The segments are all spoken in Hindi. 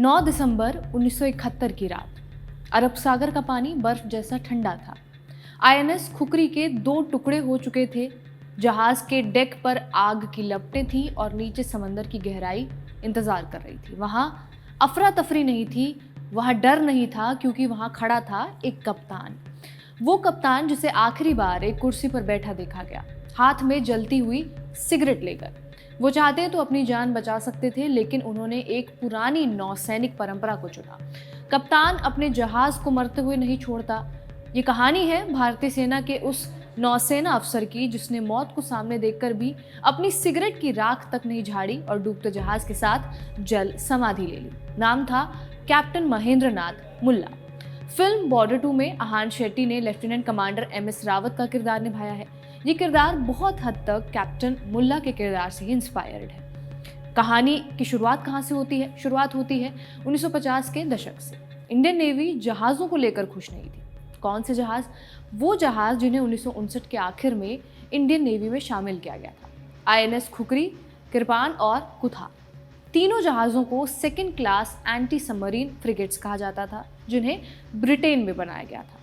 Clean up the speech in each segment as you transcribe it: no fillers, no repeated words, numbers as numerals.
9 दिसंबर 1971 की रात। अरब सागर का पानी बर्फ जैसा ठंडा था। आईएनएस खुकरी के 2 टुकड़े हो चुके थे। जहाज के डेक पर आग की लपटें थीं और नीचे समंदर की गहराई इंतजार कर रही थी। वहां अफरा तफरी नहीं थी, वहां डर नहीं था, क्योंकि वहां खड़ा था एक कप्तान। वो कप्तान जिसे आखिरी बार एक कुर्सी पर बैठा देखा गया, हाथ में जलती हुई सिगरेट लेकर। वो चाहते तो अपनी जान बचा सकते थे, लेकिन उन्होंने एक पुरानी नौसैनिक परंपरा को चुना। कप्तान अपने जहाज को मरते हुए नहीं छोड़ता। ये कहानी है भारतीय सेना के उस नौसेना अफसर की जिसने मौत को सामने देखकर भी अपनी सिगरेट की राख तक नहीं झाड़ी और डूबते जहाज के साथ जल समाधि ले ली। नाम था कैप्टन महेंद्र नाथ मुल्ला। फिल्म बॉर्डर 2 में आहान शेट्टी ने लेफ्टिनेंट कमांडर एमएस रावत का किरदार निभाया है। ये किरदार बहुत हद तक कैप्टन मुल्ला के किरदार से ही इंस्पायर्ड है। कहानी की शुरुआत कहाँ से होती है? शुरुआत होती है 1950 के दशक से। इंडियन नेवी जहाज़ों को लेकर खुश नहीं थी। कौन से जहाज? वो जहाज जिन्हें 1959 के आखिर में इंडियन नेवी में शामिल किया गया था। आईएनएस खुकरी, किरपान और कुथार। तीनों जहाज़ों को second class anti submarine frigates कहा जाता था, जिन्हें ब्रिटेन में बनाया गया था।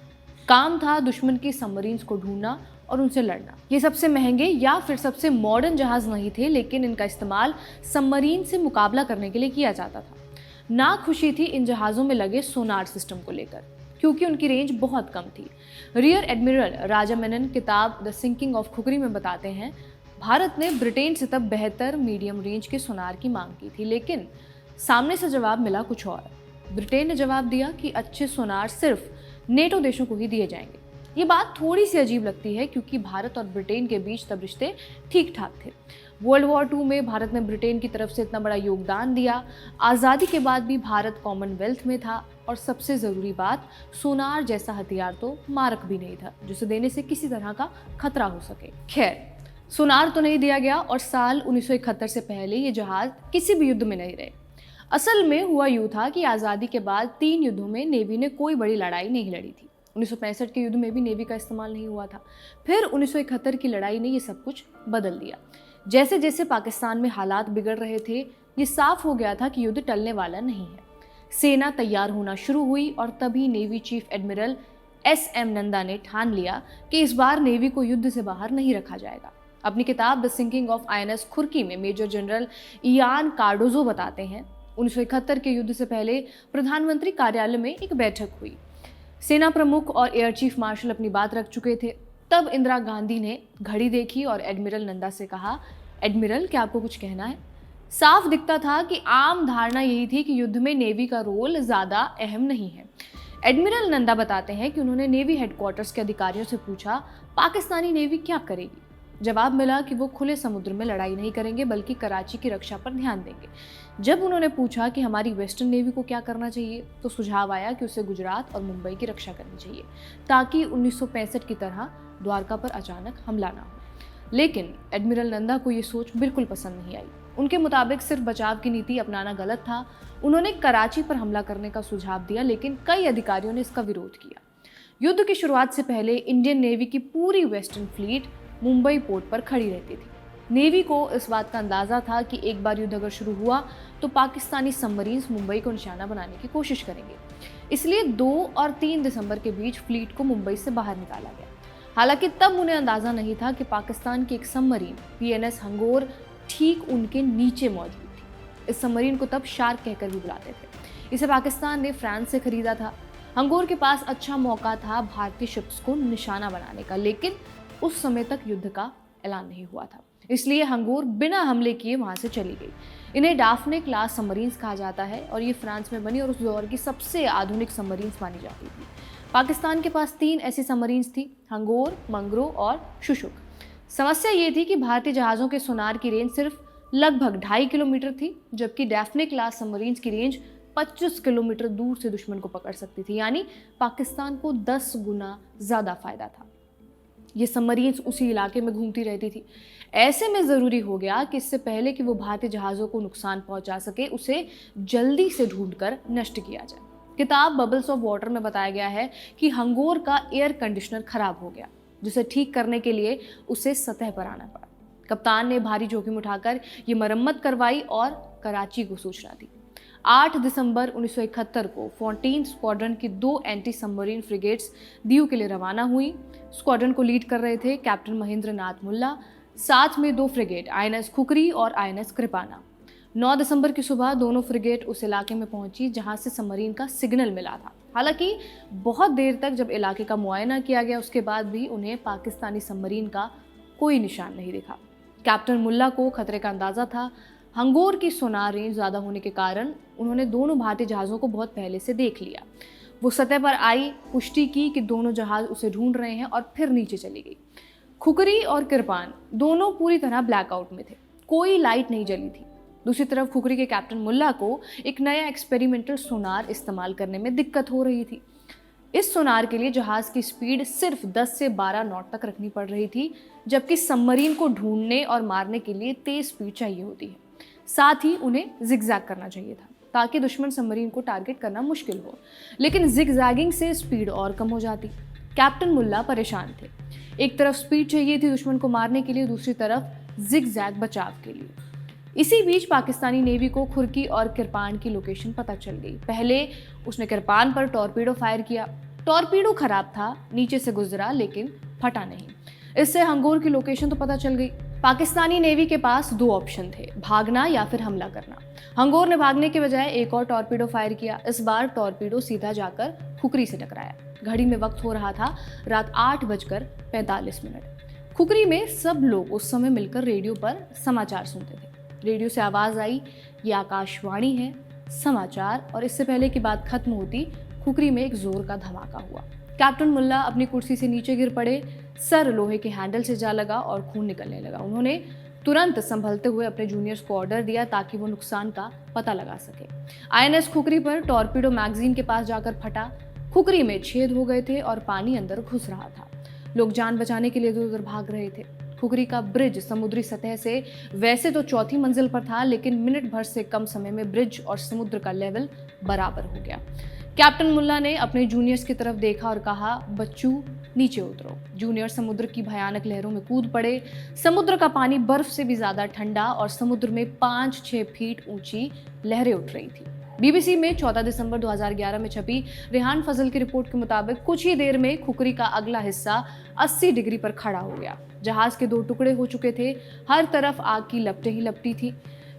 काम था दुश्मन की सबमरीन्स को ढूंढना और उनसे लड़ना। ये सबसे महंगे या फिर सबसे मॉडर्न जहाज नहीं थे, लेकिन इनका इस्तेमाल सबमरीन से मुकाबला करने के लिए किया जाता था। ना खुशी थी इन जहाज़ों में लगे सोनार सिस्टम को लेकर, क्योंकि उनकी रेंज बहुत कम थी। रियर एडमिरल राजा मेनन किताब द सिंकिंग ऑफ खुकरी में बताते हैं, भारत ने ब्रिटेन से तब बेहतर मीडियम रेंज के सोनार की मांग की थी, लेकिन सामने से जवाब मिला कुछ और। ब्रिटेन ने जवाब दिया कि अच्छे सोनार सिर्फ नेटो देशों को ही दिए जाएंगे। ये बात थोड़ी सी अजीब लगती है, क्योंकि भारत और ब्रिटेन के बीच तब रिश्ते ठीक ठाक थे। वर्ल्ड वॉर 2 में भारत ने ब्रिटेन की तरफ से इतना बड़ा योगदान दिया। आज़ादी के बाद भी भारत कॉमनवेल्थ में था, और सबसे ज़रूरी बात, सोनार जैसा हथियार तो मारक भी नहीं था जिसे देने से किसी तरह का खतरा हो सके। खैर, सोनार तो नहीं दिया गया और साल 1971 से पहले ये जहाज किसी भी युद्ध में नहीं रहे। असल में हुआ यूं था कि आज़ादी के बाद 3 युद्धों में नेवी ने कोई बड़ी लड़ाई नहीं लड़ी थी। 1965 के युद्ध में भी नेवी का इस्तेमाल नहीं हुआ था। फिर 1971 की लड़ाई ने ये सब कुछ बदल दिया। जैसे जैसे पाकिस्तान में हालात बिगड़ रहे थे, ये साफ हो गया था कि युद्ध टलने वाला नहीं है। सेना तैयार होना शुरू हुई और तभी navy chief admiral SM Nanda ने ठान लिया कि इस बार नेवी को युद्ध से बाहर नहीं रखा जाएगा। अपनी किताब द सिंकिंग ऑफ आईएनएस खुरकी में मेजर जनरल इयान कार्डोजो बताते हैं, 1971 के युद्ध से पहले प्रधानमंत्री कार्यालय में एक बैठक हुई। सेना प्रमुख और एयर चीफ मार्शल अपनी बात रख चुके थे। तब इंदिरा गांधी ने घड़ी देखी और एडमिरल नंदा से कहा, एडमिरल, क्या आपको कुछ कहना है? साफ दिखता था कि आम धारणा यही थी कि युद्ध में नेवी का रोल ज़्यादा अहम नहीं है। एडमिरल नंदा बताते हैं कि उन्होंने नेवी हेडक्वार्टर्स के अधिकारियों से पूछा, पाकिस्तानी नेवी क्या करेगी? जवाब मिला कि वो खुले समुद्र में लड़ाई नहीं करेंगे, बल्कि कराची की रक्षा पर ध्यान देंगे। जब उन्होंने पूछा कि हमारी वेस्टर्न नेवी को क्या करना चाहिए, तो सुझाव आया कि उसे गुजरात और मुंबई की रक्षा करनी चाहिए, ताकि 1965 की तरह द्वारका पर अचानक हमला ना हो। लेकिन एडमिरल नंदा को ये सोच बिल्कुल पसंद नहीं आई। उनके मुताबिक सिर्फ बचाव की नीति अपनाना गलत था। उन्होंने कराची पर हमला करने का सुझाव दिया, लेकिन कई अधिकारियों ने इसका विरोध किया। युद्ध की शुरुआत से पहले इंडियन नेवी की पूरी वेस्टर्न फ्लीट मुंबई पोर्ट पर खड़ी रहती थी। नेवी को इस बात का अंदाजा था कि एक बार युद्ध अगर शुरू हुआ तो पाकिस्तानी सबमरीन्स मुंबई को निशाना बनाने की कोशिश करेंगे। इसलिए 2 और 3 दिसंबर के बीच फ्लीट को मुंबई से बाहर निकाला गया। हालांकि तब उन्हें अंदाजा नहीं था कि पाकिस्तान की एक सबमरीन पीएनएस हंगोर ठीक उनके नीचे मौजूद थी। इस सबमरीन को तब शार्क कहकर भी बुलाते थे। इसे पाकिस्तान ने फ्रांस से खरीदा था। हंगोर के पास अच्छा मौका था भारतीय शिप्स को निशाना बनाने का, लेकिन उस समय तक युद्ध का ऐलान नहीं हुआ था। इसलिए हंगोर बिना हमले किए वहां से चली गई। इन्हें डाफने क्लास सबमरीन्स कहा जाता है और ये फ्रांस में बनी और उस दौर की सबसे आधुनिक सबमरीन्स मानी जाती थी। पाकिस्तान के पास 3 ऐसी सबमरीन्स थी, हंगोर, मंगरो और शुशुक। समस्या ये थी कि भारतीय जहाज़ों के सोनार की रेंज सिर्फ लगभग 2.5 किलोमीटर थी, जबकि डैफ्ने क्लास सबमरीन्स की रेंज 25 किलोमीटर दूर से दुश्मन को पकड़ सकती थी। यानी पाकिस्तान को 10 गुना ज़्यादा फायदा था। ये सबमरीन्स उसी इलाके में घूमती रहती थी। ऐसे में ज़रूरी हो गया कि इससे पहले कि वो भारतीय जहाज़ों को नुकसान पहुंचा सके, उसे जल्दी से ढूंढकर नष्ट किया जाए। किताब बबल्स ऑफ वाटर में बताया गया है कि हंगोर का एयर कंडीशनर खराब हो गया, जिसे ठीक करने के लिए उसे सतह पर आना पड़ा। कप्तान ने भारी जोखिम उठाकर ये मरम्मत करवाई और कराची को सूचना दी। 8 दिसंबर 1971 को 14 स्क्वाड्रन की 2 एंटी सबमरीन फ्रिगेट्स दीव के लिए रवाना हुई। स्क्वाड्रन को लीड कर रहे थे कैप्टन महेंद्र नाथ मुल्ला, साथ में 2 फ्रिगेट आईएनएस खुकरी और आईएनएस कृपाना। 9 दिसंबर की सुबह दोनों फ्रिगेट उस इलाके में पहुंची जहां से सबमरीन का सिग्नल मिला था। हालांकि बहुत देर तक जब इलाके का मुआयना किया गया उसके बाद भी उन्हें पाकिस्तानी सबमरीन का कोई निशान नहीं दिखा। कैप्टन मुल्ला को खतरे का अंदाजा था। हंगोर की सोनार रेंज ज़्यादा होने के कारण उन्होंने दोनों भारतीय जहाज़ों को बहुत पहले से देख लिया। वो सतह पर आई, पुष्टि की कि दोनों जहाज़ उसे ढूंढ रहे हैं और फिर नीचे चली गई। खुकरी और कृपान दोनों पूरी तरह ब्लैकआउट में थे, कोई लाइट नहीं जली थी। दूसरी तरफ खुकरी के कैप्टन मुल्ला को एक नया एक्सपेरिमेंटल सोनार इस्तेमाल करने में दिक्कत हो रही थी। इस सोनार के लिए जहाज़ की स्पीड सिर्फ 10 से 12 नॉट तक रखनी पड़ रही थी, जबकि सबमरीन को ढूंढने और मारने के लिए तेज स्पीड चाहिए होती है। साथ ही उन्हें जिगजैग करना चाहिए था ताकि दुश्मन सबमरीन को टारगेट करना मुश्किल हो, लेकिन जिगजैगिंग से स्पीड और कम हो जाती। कैप्टन मुल्ला परेशान थे। एक तरफ स्पीड चाहिए थी दुश्मन को मारने के लिए, दूसरी तरफ जिगजैग बचाव के लिए। इसी बीच पाकिस्तानी नेवी को खुरकी और किरपान की लोकेशन पता चल गई। पहले उसने किरपान पर टॉर्पीडो फायर किया। टॉर्पीडो खराब था, नीचे से गुजरा लेकिन फटा नहीं। इससे हंगोर की लोकेशन तो पता चल गई। पाकिस्तानी नेवी के पास 2 ऑप्शन थे, भागना या फिर हमला करना। हंगोर ने भागने के बजाय एक और टॉर्पीडो फायर किया। इस बार टॉर्पीडो सीधा जाकर खुकरी से टकराया। घड़ी में वक्त हो रहा था रात 8:45। खुकरी में सब लोग उस समय मिलकर रेडियो पर समाचार सुनते थे। रेडियो से आवाज आई, ये आकाशवाणी है, समाचार। और इससे पहले कि बात खत्म होती, खुकरी में एक जोर का धमाका हुआ। कैप्टन मुल्ला अपनी कुर्सी से नीचे गिर पड़े, सर लोहे के हैंडल से जा लगा और खून निकलने लगा। उन्होंने तुरंत संभलते हुए अपने जूनियर्स को ऑर्डर दिया ताकि वो नुकसान का पता लगा सके। आईएनएस खुकरी पर टॉर्पीडो मैगजीन के पास जाकर फटा। खुकरी में छेद हो गए थे और पानी अंदर घुस रहा था। लोग जान बचाने के लिए इधर उधर भाग रहे थे। खुकरी का ब्रिज समुद्री सतह से वैसे तो 4थी मंजिल पर था, लेकिन मिनट भर से कम समय में ब्रिज और समुद्र का लेवल बराबर हो गया। कैप्टन मुल्ला ने अपने जूनियर्स की तरफ देखा और कहा, बच्चू नीचे उतरो। जूनियर समुद्र की भयानक लहरों में कूद पड़े। समुद्र का पानी बर्फ से भी ज्यादा ठंडा और समुद्र में 5-6 फीट ऊंची लहरें उठ रही थी। बीबीसी में 14 दिसंबर 2011 में छपी रेहान फजल की रिपोर्ट के मुताबिक कुछ ही देर में खुकरी का अगला हिस्सा 80 डिग्री पर खड़ा हो गया। जहाज के 2 टुकड़े हो चुके थे, हर तरफ आग की लपटें ही लपटी थी।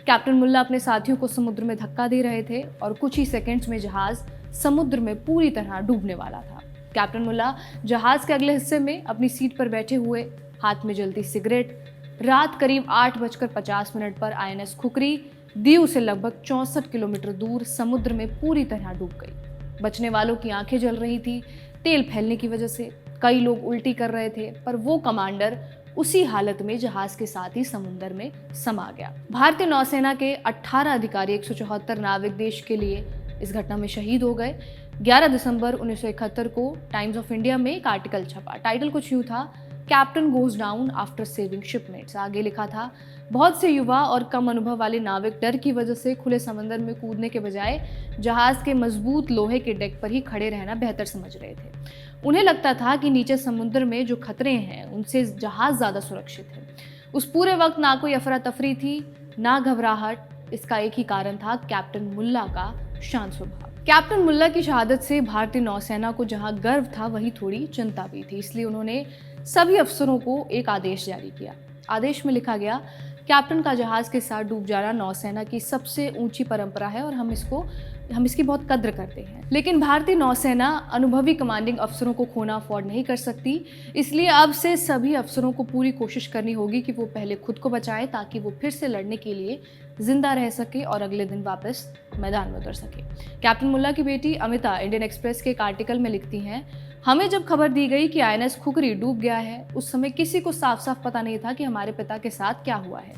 कैप्टन मुल्ला अपने साथियों को समुद्र में धक्का दे रहे थे और कुछ ही सेकंड्स में जहाज समुद्र में पूरी तरह डूबने वाला था। कैप्टन मुल्ला जहाज के अगले हिस्से में अपनी सीट पर बैठे हुए, हाथ में जलती सिगरेट। रात करीब 8:50 पर आईएनएस खुकरी दीव से लगभग 64 किलोमीटर दूर समुद्र में पूरी तरह डूब गई। बचने वालों की आंखें जल रही थी तेल फैलने की वजह से। कई लोग उल्टी कर रहे थे, पर वो कमांडर उसी हालत में जहाज के साथ ही समुद्र में समा गया। भारतीय नौसेना के 18 अधिकारी 174 नाविक देश के लिए इस घटना में शहीद हो गए। 11 दिसंबर 1971 को टाइम्स ऑफ इंडिया में एक आर्टिकल छपा। टाइटल कुछ यूं था, captain goes down after saving shipmates. आगे लिखा था, बहुत से युवा और कम अनुभव वाले नाविक डर की वजह से खुले समंदर में कूदने के बजाय जहाज के मजबूत लोहे के डेक पर ही खड़े रहना बेहतर समझ रहे थे। उन्हें लगता था कि नीचे समुद्र में जो खतरे हैं उनसे जहाज ज्यादा सुरक्षित है। उस पूरे वक्त ना कोई अफरा तफरी थी, ना घबराहट। इसका एक ही कारण था, कैप्टन मुल्ला का शांत स्वभाव। कैप्टन मुल्ला की शहादत से भारतीय नौसेना को जहां गर्व था, वहीं थोड़ी चिंता भी थी। इसलिए उन्होंने सभी अफसरों को एक आदेश जारी किया। आदेश में लिखा गया, कैप्टन का जहाज के साथ डूब जाना नौसेना की सबसे ऊंची परंपरा है और हम इसकी बहुत कद्र करते हैं। लेकिन भारतीय नौसेना अनुभवी कमांडिंग अफसरों को खोना अफोर्ड नहीं कर सकती। इसलिए अब से सभी अफसरों को पूरी कोशिश करनी होगी कि वो पहले खुद को बचाएं ताकि वो फिर से लड़ने के लिए जिंदा रह सके और अगले दिन वापस मैदान में उतर सके। कैप्टन मुल्ला की बेटी अमिता इंडियन एक्सप्रेस के एक आर्टिकल में लिखती हैं, हमें जब खबर दी गई कि आईएनएस खुकरी डूब गया है, उस समय किसी को साफ साफ पता नहीं था कि हमारे पिता के साथ क्या हुआ है।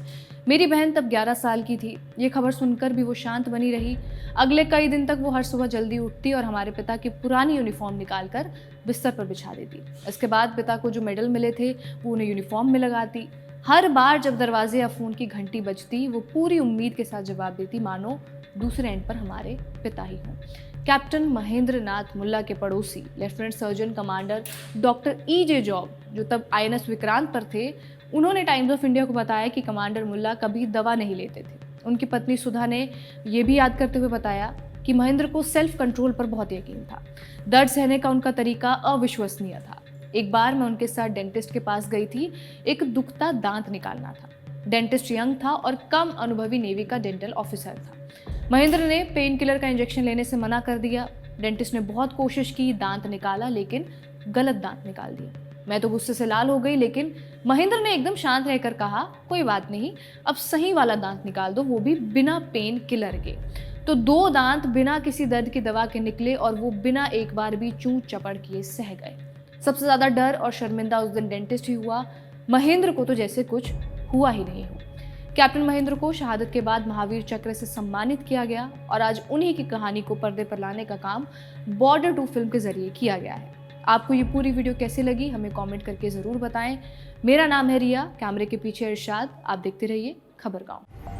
मेरी बहन तब 11 साल की थी। ये खबर सुनकर भी वो शांत बनी रही। अगले कई दिन तक वो हर सुबह जल्दी उठती और हमारे पिता की पुरानी यूनिफॉर्म निकालकर बिस्तर पर बिछा देती। इसके बाद पिता को जो मेडल मिले थे वो उन्हें यूनिफॉर्म में लगाती। हर बार जब दरवाजे या फोन की घंटी बजती, वो पूरी उम्मीद के साथ जवाब देती, मानो दूसरे एंड पर हमारे पिता ही हों। कैप्टन महेंद्र नाथ मुल्ला के पड़ोसी lieutenant surgeon commander doctor E.J. Job, जो तब आईएनएस विक्रांत पर थे, उन्होंने टाइम्स ऑफ इंडिया को बताया कि कमांडर मुल्ला कभी दवा नहीं लेते थे। उनकी पत्नी सुधा ने ये भी याद करते हुए बताया कि महेंद्र को सेल्फ कंट्रोल पर बहुत यकीन था। दर्द सहने का उनका तरीका अविश्वसनीय था। एक बार मैं उनके साथ डेंटिस्ट के पास गई थी। एक दुखता दांत निकालना था। डेंटिस्ट यंग था और कम अनुभवी नेवी का डेंटल ऑफिसर था। महेंद्र ने पेन किलर का इंजेक्शन लेने से मना कर दिया। डेंटिस्ट ने बहुत कोशिश की, दांत निकाला, लेकिन गलत दांत निकाल दिया। मैं तो गुस्से से लाल हो गई, लेकिन महेंद्र ने एकदम शांत रहकर कहा, कोई बात नहीं, अब सही वाला दांत निकाल दो, वो भी बिना पेन किलर के। तो 2 दांत बिना किसी दर्द की दवा के निकले और वो बिना एक बार भी चूं चपड़ किए सह गए। सबसे ज्यादा डर और शर्मिंदा उस दिन डेंटिस्ट ही हुआ। महेंद्र को तो जैसे कुछ हुआ ही नहीं हो। कैप्टन महेंद्र को शहादत के बाद महावीर चक्र से सम्मानित किया गया और आज उन्हीं की कहानी को पर्दे पर लाने का काम बॉर्डर 2 फिल्म के जरिए किया गया है। आपको ये पूरी वीडियो कैसी लगी हमें कमेंट करके ज़रूर बताएं। मेरा नाम है रिया, कैमरे के पीछे इरशाद। आप देखते रहिए खबरगांव।